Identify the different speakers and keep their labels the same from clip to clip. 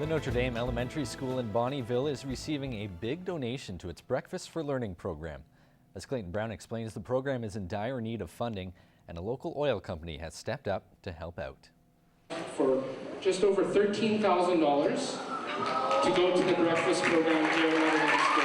Speaker 1: The Notre Dame Elementary School in Bonnyville is receiving a big donation to its Breakfast for Learning program. As Clayton Brown explains, the program is in dire need of funding, and a local oil company has stepped up to help out.
Speaker 2: For just over $13,000 to go to the breakfast program here at Notre Dame School.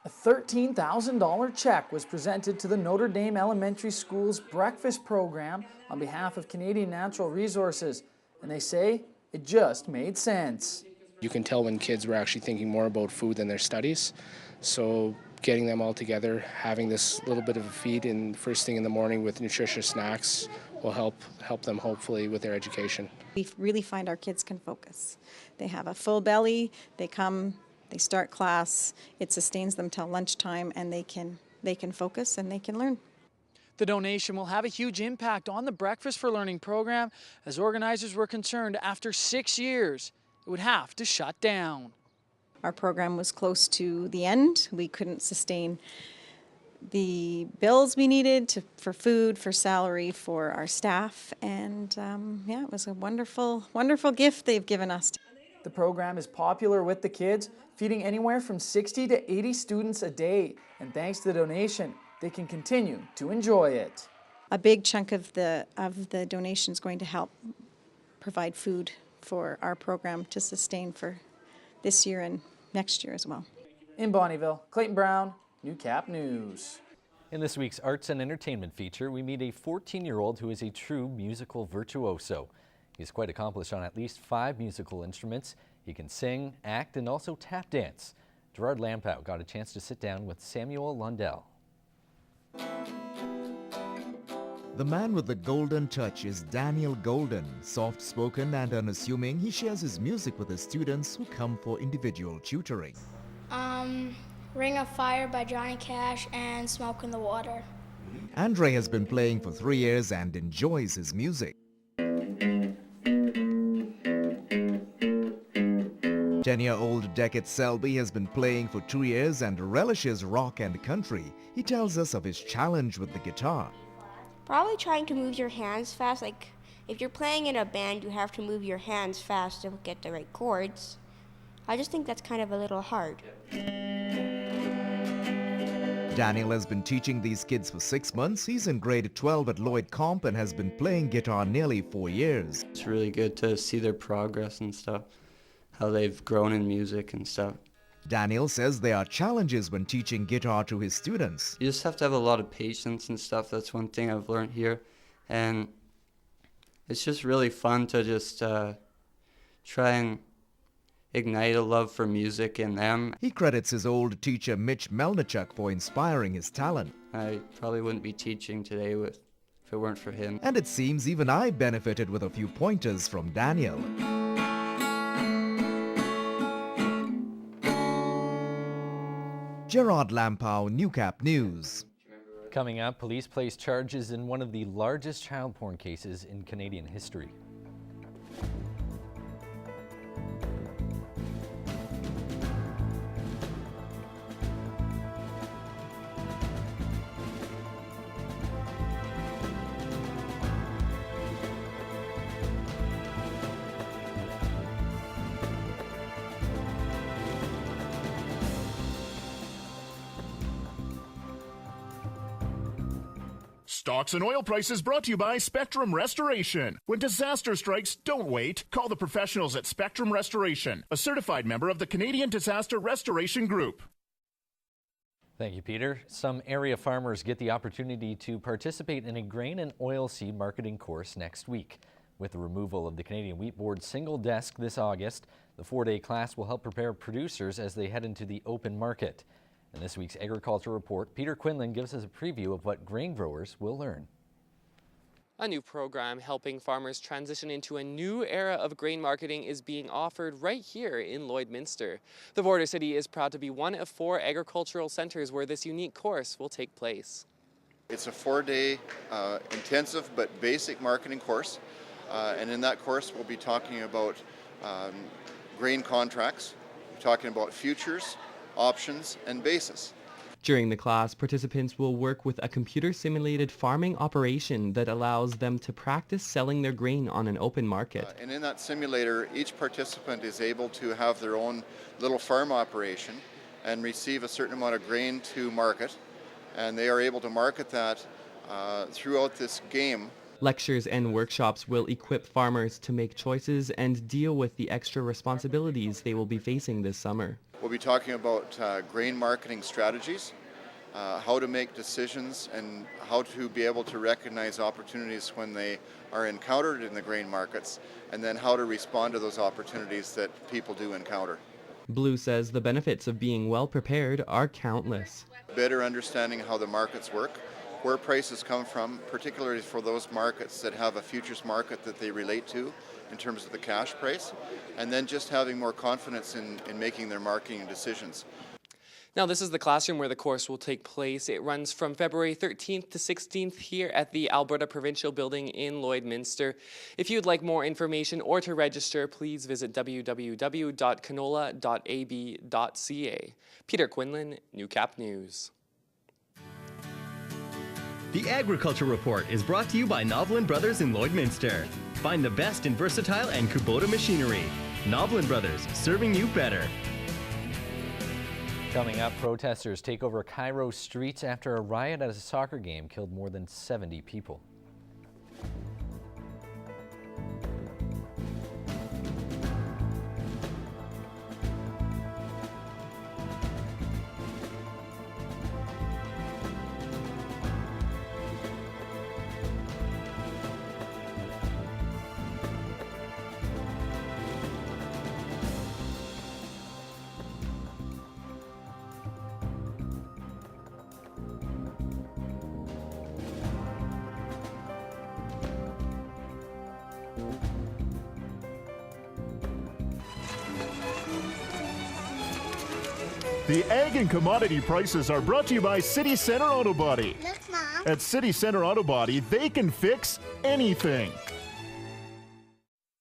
Speaker 3: A $13,000 check was presented to the Notre Dame Elementary School's breakfast program on behalf of Canadian Natural Resources, and they say it just made sense.
Speaker 4: You can tell when kids were actually thinking more about food than their studies. So getting them all together, having this little bit of a feed in first thing in the morning with nutritious snacks will help them hopefully with their education.
Speaker 5: We really find our kids can focus. They have a full belly, they come, they start class, it sustains them till lunchtime, and they can focus and they can learn.
Speaker 3: The donation will have a huge impact on the Breakfast for Learning program, as organizers were concerned after 6 years it would have to shut down.
Speaker 5: Our program was close to the end. We couldn't sustain the bills we needed for food, for salary, for our staff, and yeah, it was a wonderful, wonderful gift they've given us.
Speaker 3: The program is popular with the kids, feeding anywhere from 60 to 80 students a day, and thanks to the donation, they can continue to enjoy it.
Speaker 5: A big chunk of the donation is going to help provide food for our program to sustain for this year and next year as well.
Speaker 3: In Bonnyville, Clayton Brown, Newcap News.
Speaker 1: In this week's Arts and Entertainment feature, we meet a 14-year-old who is a true musical virtuoso. He's quite accomplished on at least 5 musical instruments. He can sing, act, and also tap dance. Gerard Lampow got a chance to sit down with Samuel Lundell.
Speaker 6: The man with the golden touch is Daniel Golden. Soft-spoken and unassuming, he shares his music with his students who come for individual tutoring.
Speaker 7: Ring of Fire by Johnny Cash and Smoke in the Water.
Speaker 6: Andreai has been playing for 3 years and enjoys his music. 10-year-old Deket Selby has been playing for 2 years and relishes rock and country. He tells us of his challenge with the guitar.
Speaker 8: Probably trying to move your hands fast. Like if you're playing in a band, you have to move your hands fast to get the right chords. I just think that's kind of a little hard.
Speaker 6: Daniel has been teaching these kids for 6 months. He's in grade 12 at Lloyd Comp and has been playing guitar nearly 4 years.
Speaker 9: It's really good to see their progress and stuff, how they've grown in music and stuff.
Speaker 6: Daniel says there are challenges when teaching guitar to his students.
Speaker 9: You just have to have a lot of patience and stuff. That's one thing I've learned here. And it's just really fun to just try and ignite a love for music in them.
Speaker 6: He credits his old teacher Mitch Melnichuk for inspiring his talent.
Speaker 9: I probably wouldn't be teaching today if it weren't for him.
Speaker 6: And it seems even I benefited with a few pointers from Daniel. Gerard Lampow, Newcap News.
Speaker 1: Coming up, police place charges in one of the largest child porn cases in Canadian history.
Speaker 10: Stocks and oil prices brought to you by Spectrum Restoration. When disaster strikes, don't wait. Call the professionals at Spectrum Restoration, a certified member of the Canadian Disaster Restoration Group.
Speaker 1: Thank you, Peter. Some area farmers get the opportunity to participate in a grain and oilseed marketing course next week. With the removal of the Canadian Wheat Board's single desk this August, the 4-day class will help prepare producers as they head into the open market. In this week's Agriculture Report, Peter Quinlan gives us a preview of what grain growers will learn.
Speaker 11: A new program helping farmers transition into a new era of grain marketing is being offered right here in Lloydminster. The border city is proud to be one of 4 agricultural centres where this unique course will take place.
Speaker 12: It's a 4-day intensive but basic marketing course, and in that course we'll be talking about grain contracts, we're talking about futures, options, and basis.
Speaker 13: During the class, participants will work with a computer-simulated farming operation that allows them to practice selling their grain on an open market.
Speaker 12: And in that simulator, each participant is able to have their own little farm operation and receive a certain amount of grain to market, and they are able to market that throughout this game.
Speaker 13: Lectures and workshops will equip farmers to make choices and deal with the extra responsibilities they will be facing this summer.
Speaker 12: We'll be talking about grain marketing strategies, how to make decisions, and how to be able to recognize opportunities when they are encountered in the grain markets, and then how to respond to those opportunities that people do encounter.
Speaker 13: Blue says the benefits of being well prepared are countless.
Speaker 12: Better understanding how the markets work, where prices come from, particularly for those markets that have a futures market that they relate to in terms of the cash price, and then just having more confidence in making their marketing decisions.
Speaker 11: Now, this is the classroom where the course will take place. It runs from February 13th to 16th here at the Alberta Provincial Building in Lloydminster. If you'd like more information or to register, please visit www.canola.ab.ca. Peter Quinlan, Newcap News.
Speaker 14: The Agriculture Report is brought to you by Novelin Brothers in Lloydminster. Find the best in versatile and Kubota machinery. Novelin Brothers, serving you better.
Speaker 1: Coming up, protesters take over Cairo streets after a riot at a soccer game killed more than 70 people.
Speaker 10: The ag and commodity prices are brought to you by City Center Auto Body.
Speaker 7: Look, Mom.
Speaker 10: At City Center Auto Body, they can fix anything.